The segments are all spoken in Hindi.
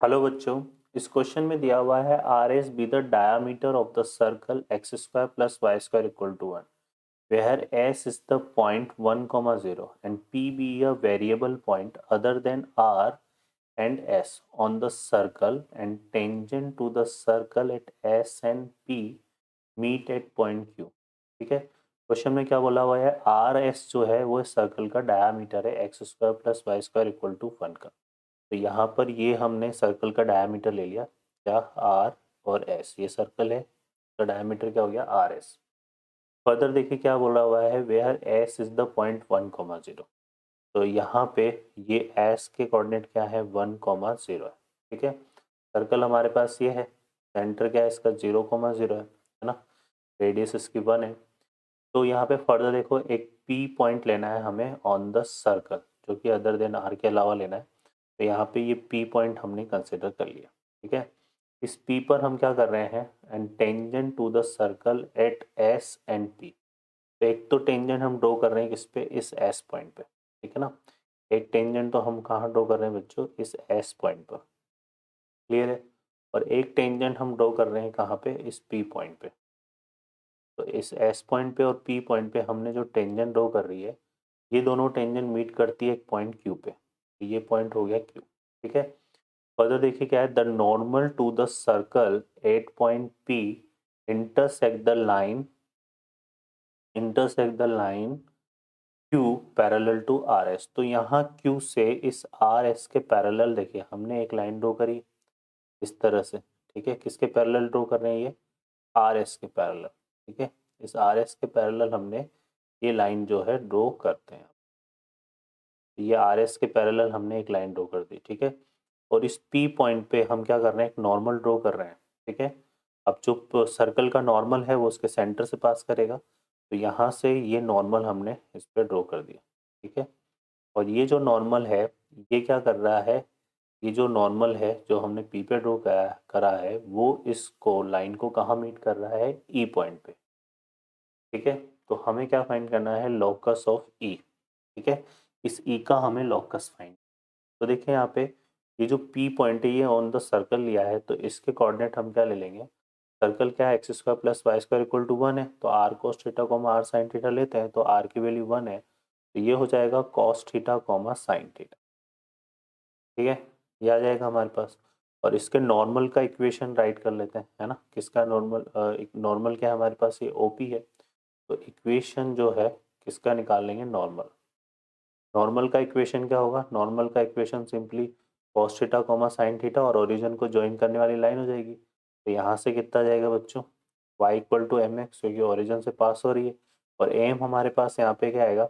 हेलो बच्चों, इस क्वेश्चन में दिया हुआ है R S be the diameter of the circle x square plus y square equal to 1 where s is the point 1 comma 0 and p be a variable point other than r and s on the circle and tangent to the circle at s and p meet at point q। ठीक है, क्वेश्चन में क्या बोला हुआ है, आर एस जो है वो सर्कल का डायामीटर है x square plus y square equal to 1 का। तो यहाँ पर ये हमने सर्कल का डायमीटर ले लिया, क्या आर और एस, ये सर्कल है, इसका डायमीटर क्या हो गया आर एस। फर्दर देखिए क्या बोला हुआ है, where S is the point 1,0। तो यहाँ पे ये एस के कोऑर्डिनेट क्या है 1,0 है। ठीक है, सर्कल हमारे पास ये है, सेंटर क्या है इसका 0,0 है ना, रेडियस इसकी 1 है। तो यहाँ पे फर्दर देखो एक पी पॉइंट लेना है हमें ऑन द सर्कल, जो कि अदर देन आर के अलावा लेना है। तो यहाँ पे ये पी पॉइंट हमने कंसिडर कर लिया। ठीक है, इस पी पर हम क्या कर रहे हैं, and tangent to the circle at S and P. तो एक तो टेंजेंट हम ड्रॉ कर रहे हैं किस पे, इस एस पॉइंट पे। ठीक है ना, एक टेंजेंट तो हम कहाँ ड्रॉ कर रहे हैं बच्चों, इस एस पॉइंट पर। क्लियर है, और एक टेंजेंट हम ड्रॉ कर रहे हैं कहाँ पे, इस पी पॉइंट पे। तो इस एस पॉइंट पे और पी पॉइंट पे हमने जो टेंजेंट ड्रॉ कर रही है, ये दोनों टेंजेंट मीट करती है एक पॉइंट क्यू पे। ये पॉइंट हो गया क्यू। ठीक है, फर्दर देखिए क्या है, the normal to the circle at point P intersect the line Q parallel to R S. तो यहाँ क्यू से इस आर एस के पैरेलल देखिए हमने एक लाइन ड्रॉ करी इस तरह से। ठीक है, किसके पैरेलल ड्रॉ कर रहे हैं, ये आर एस के पैरेलल। ठीक है, इस आर एस के पैरेलल हमने ये लाइन जो है ड्रॉ करते हैं। ये आर एस के पैरेलल हमने एक लाइन ड्रॉ कर दी। ठीक है, और इस पी पॉइंट पे हम क्या कर रहे हैं, एक नॉर्मल ड्रॉ कर रहे हैं। ठीक है, अब जो सर्कल का नॉर्मल है वो उसके सेंटर से पास करेगा। तो यहाँ से ये नॉर्मल हमने इस पर ड्रॉ कर दिया। ठीक है, और ये जो नॉर्मल है ये क्या कर रहा है, ये जो नॉर्मल है जो हमने पी पे ड्रॉ करा है वो इसको लाइन को कहाँ मीट कर रहा है, ई पॉइंट पे। ठीक है, तो हमें क्या फाइंड करना है, लोकस ऑफ ई। ठीक है, इस ई का हमें लोकस फाइंड। तो देखिए यहाँ पे ये जो पी पॉइंट है ये ऑन द सर्कल लिया है, तो इसके कोऑर्डिनेट हम क्या ले लेंगे, सर्कल क्या है x square plus y square equal to 1 है। तो r cos theta comma r sine theta लेते हैं, तो आर की वैल्यू 1 है, तो ये हो जाएगा cos theta comma sign theta. ठीक है, ये आ जाएगा हमारे पास। और इसके नॉर्मल का इक्वेशन राइट कर लेते हैं, है ना, किसका नॉर्मल, नॉर्मल क्या है हमारे पास, ये ओपी है। तो इक्वेशन जो है किसका निकाल लेंगे, नॉर्मल। नॉर्मल का इक्वेशन क्या होगा, नॉर्मल का equation simply cos theta comma sine theta और ओरिजिन को ज्वाइन करने वाली लाइन हो जाएगी। तो यहाँ से कितना जाएगा बच्चों, y equal to m x, क्योंकि ओरिजिन से पास हो रही है। और एम हमारे पास यहाँ पे क्या आएगा,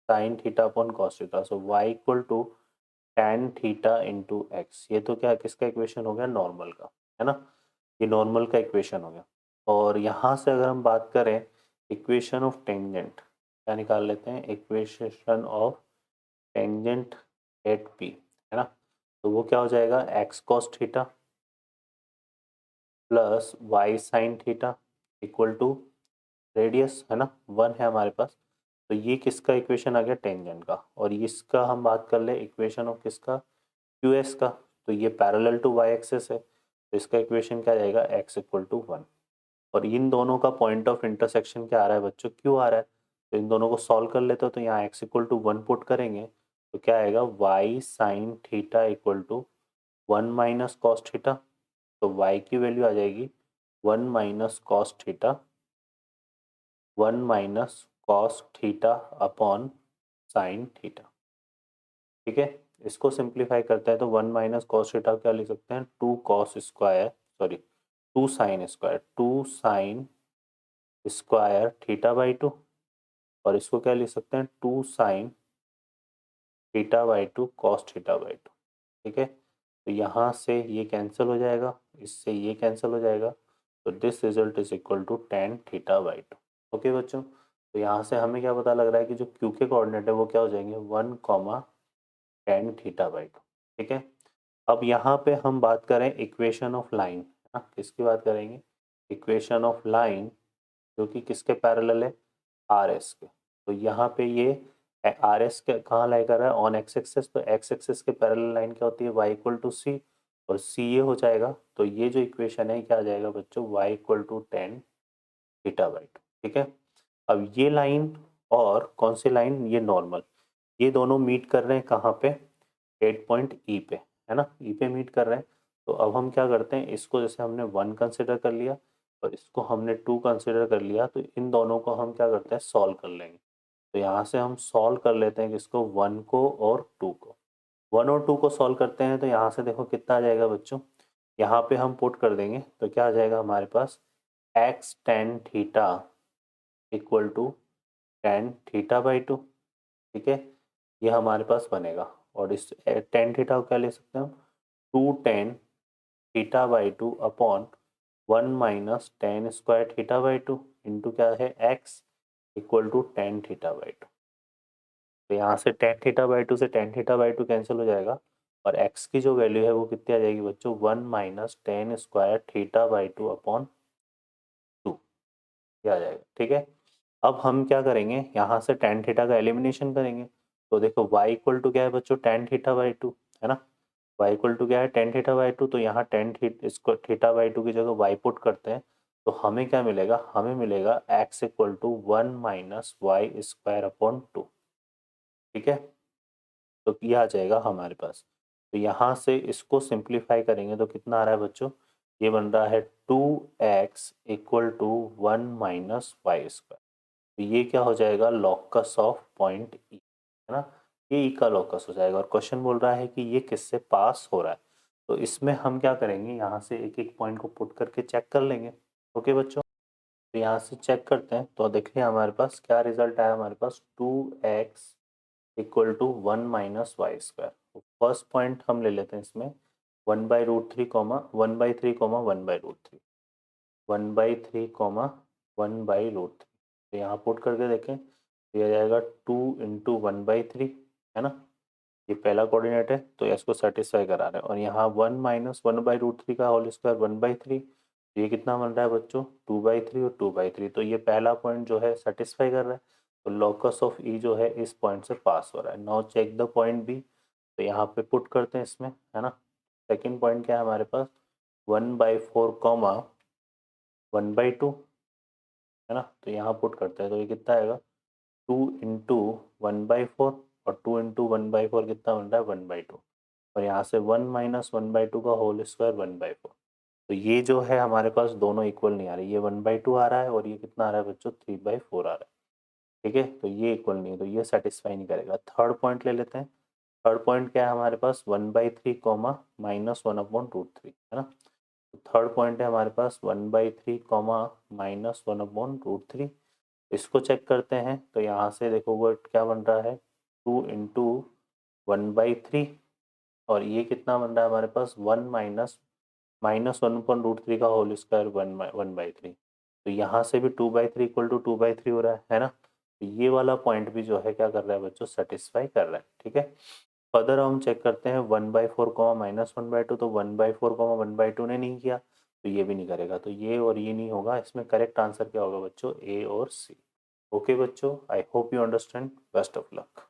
sine theta upon cos theta. So y equal to tan theta into x. ये तो क्या किसका इक्वेशन हो गया, नॉर्मल का, है ना, ये नॉर्मल का इक्वेशन हो गया। और यहाँ से अगर हम बात करें इक्वेशन ऑफ टेंजेंट, क्या निकाल लेते हैं, equation of tangent at P, है ना। तो वो क्या हो जाएगा, x cos theta plus y sine theta equal to radius, है ना, 1 है हमारे पास। तो ये किसका इक्वेशन आ गया, टेंजेंट का। और इसका हम बात कर ले इक्वेशन ऑफ किसका, क्यू एस का। तो ये पैरेलल टू वाई एक्सिस है, तो इसका इक्वेशन क्या जाएगा, एक्स इक्वल टू 1। और इन दोनों का पॉइंट ऑफ इंटरसेक्शन क्या आ रहा है बच्चों, क्यू आ रहा है। तो इन दोनों को सॉल्व कर लेते हो, तो यहाँ एक्स इक्वल टू 1 पुट करेंगे, तो क्या आएगा, y sine theta equal to 1 minus cos theta. तो y की वैल्यू आ जाएगी 1 minus cos theta, 1 minus cos theta upon sine theta. ठीक है, इसको सिंप्लीफाई करते हैं तो 1 माइनस कॉस थीटा क्या लिख सकते हैं, 2 cos square, sorry 2 sine square, 2 sine square theta by 2। और इसको क्या लिख सकते हैं, 2 sine theta by 2 cos theta by 2। ठीक है, तो यहाँ से ये कैंसिल हो जाएगा, इससे ये कैंसिल हो जाएगा। तो this result is equal to tan theta by 2। Okay बच्चों, तो यहाँ से हमें क्या पता लग रहा है कि जो क्यू के कोऑर्डिनेट है वो क्या हो जाएंगे, 1 कॉमा टेन थीटा बाई 2। ठीक है, अब यहाँ पे हम बात करें इक्वेशन ऑफ लाइन, है ना, किसकी बात करेंगे, इक्वेशन ऑफ लाइन जो कि किसके पैरेलल है, आर एस के। तो यहाँ पे ये आर एस के कहाँ लाई कर रहा है, ऑन एक्स एक्सेस। तो एक्स एक्सेस के पैरेलल लाइन क्या होती है, वाई इक्वल टू सी। और सी ये हो जाएगा। तो ये जो इक्वेशन है क्या आ जाएगा बच्चों, y equal to tan theta by two. ठीक है, अब ये लाइन और कौन सी लाइन, ये नॉर्मल, ये दोनों मीट कर रहे हैं कहाँ पे, 8 पॉइंट ई पे, है ना, ई पे मीट कर रहे हैं। तो अब हम क्या करते हैं, इसको जैसे हमने 1 कंसिडर कर लिया और इसको हमने 2 कंसिडर कर लिया, तो इन दोनों को हम क्या करते हैं, सॉल्व कर लेंगे। तो यहाँ से हम सॉल्व कर लेते हैं किसको, 1 को और 2 को। 1 और 2 को सॉल्व करते हैं तो यहाँ से देखो कितना आ जाएगा बच्चों, यहाँ पे हम पुट कर देंगे तो क्या आ जाएगा हमारे पास, x tan theta equal to tan theta by two. ठीक है, ये हमारे पास बनेगा। और इस tan थीटा को क्या ले सकते हैं हम, 2 tan theta by two upon 1 minus tan square theta by two into क्या है, x equal to tan theta by two. तो यहाँ से tan थीटा बाई टू से tan theta by two cancel हो जाएगा और x की जो वैल्यू है वो कितनी आ जाएगी बच्चों, 1 minus tan square theta by two upon 2, ये आ जाएगा। ठीक है, अब हम क्या करेंगे, यहाँ से tan थीटा का एलिमिनेशन करेंगे। तो देखो y इक्वल टू क्या है बच्चों, tan थीटा बाई टू, है ना, y इक्वल टू क्या है, tan थीटा बाई टू। तो यहाँ tan इसको थीटा बाई टू की जगह y पुट करते हैं तो हमें क्या मिलेगा, हमें मिलेगा x equal to 1 minus y square upon 2। ठीक है, तो ये आ जाएगा हमारे पास। तो यहाँ से इसको सिंप्लीफाई करेंगे तो कितना आ रहा है बच्चों, ये बन रहा है 2x equal to 1 minus y square. तो ये क्या हो जाएगा, लॉकस ऑफ पॉइंट ई, है ना, ये ई का लॉकस हो जाएगा। और क्वेश्चन बोल रहा है कि ये किससे पास हो रहा है। तो इसमें हम क्या करेंगे, यहाँ से एक एक पॉइंट को पुट करके चेक कर लेंगे। ओके बच्चों, तो यहाँ से चेक करते हैं तो देखिए हमारे पास क्या रिजल्ट आया, हमारे पास 2x equal to 1 minus y square. First point हम ले लेते हैं इसमें, 1/√3 कॉमा 1/3 कॉमा 1/√3, 1/3 कॉमा 1/√3। तो यहाँ पुट करके देखें तो ये आ जाएगा 2 इंटू 1/3, है ना, ये पहला कोऑर्डिनेट है तो इसको सेटिस्फाई करा रहे हैं। और यहाँ 1 माइनस 1/√3 का होल स्क्वायर 1/3, ये कितना बन रहा है बच्चों, 2/3 और 2/3। तो ये पहला पॉइंट जो है सेटिस्फाई कर रहा है, तो लॉकस ऑफ ई जो है इस पॉइंट से पास हो रहा है। Now check the point B, तो यहाँ पे पुट करते हैं इसमें, है ना। सेकेंड पॉइंट क्या है हमारे पास, 1/4 कॉमा 1/2, है ना, तो यहाँ पुट करते हैं तो ये कितना आएगा, 2 इंटू 1/4 और 2 इंटू 1/4 कितना बन रहा है, 1/2। और यहाँ से 1 माइनस 1/2 का होल स्क्वायर 1/4। तो ये जो है हमारे पास दोनों इक्वल नहीं आ रही, ये 1/2 आ रहा है और ये कितना आ रहा है बच्चों, 3/4 आ रहा है। ठीक है, तो ये इक्वल नहीं है, तो ये सेटिस्फाई नहीं करेगा। थर्ड पॉइंट ले लेते हैं। थर्ड पॉइंट क्या है हमारे पास, 1/3 कॉमा -1/√3, है ना। तो थर्ड पॉइंट है हमारे पास 1/3 कॉमा -1/√3। इसको चेक करते हैं तो यहाँ से देखो वो क्या बन रहा है, 2 इंटू 1/3 और ये कितना बन रहा है हमारे पास, 1 माइनस -1/√3 का होल स्क्वायर 1/3। तो यहाँ से भी 2/3 इक्वल टू 2/3 हो रहा है ना। तो ये वाला पॉइंट भी जो है क्या कर रहा है बच्चों, सेटिस्फाई कर रहा है। ठीक है, फर्दर हम चेक करते हैं 1/4 कॉमा -1/2, तो 1/4 कॉमा 1/2 ने नहीं किया तो ये भी नहीं करेगा, तो ये और ये नहीं होगा। इसमें करेक्ट आंसर क्या होगा बच्चों, ए और सी। ओके बच्चों, I hope you understand, best of luck.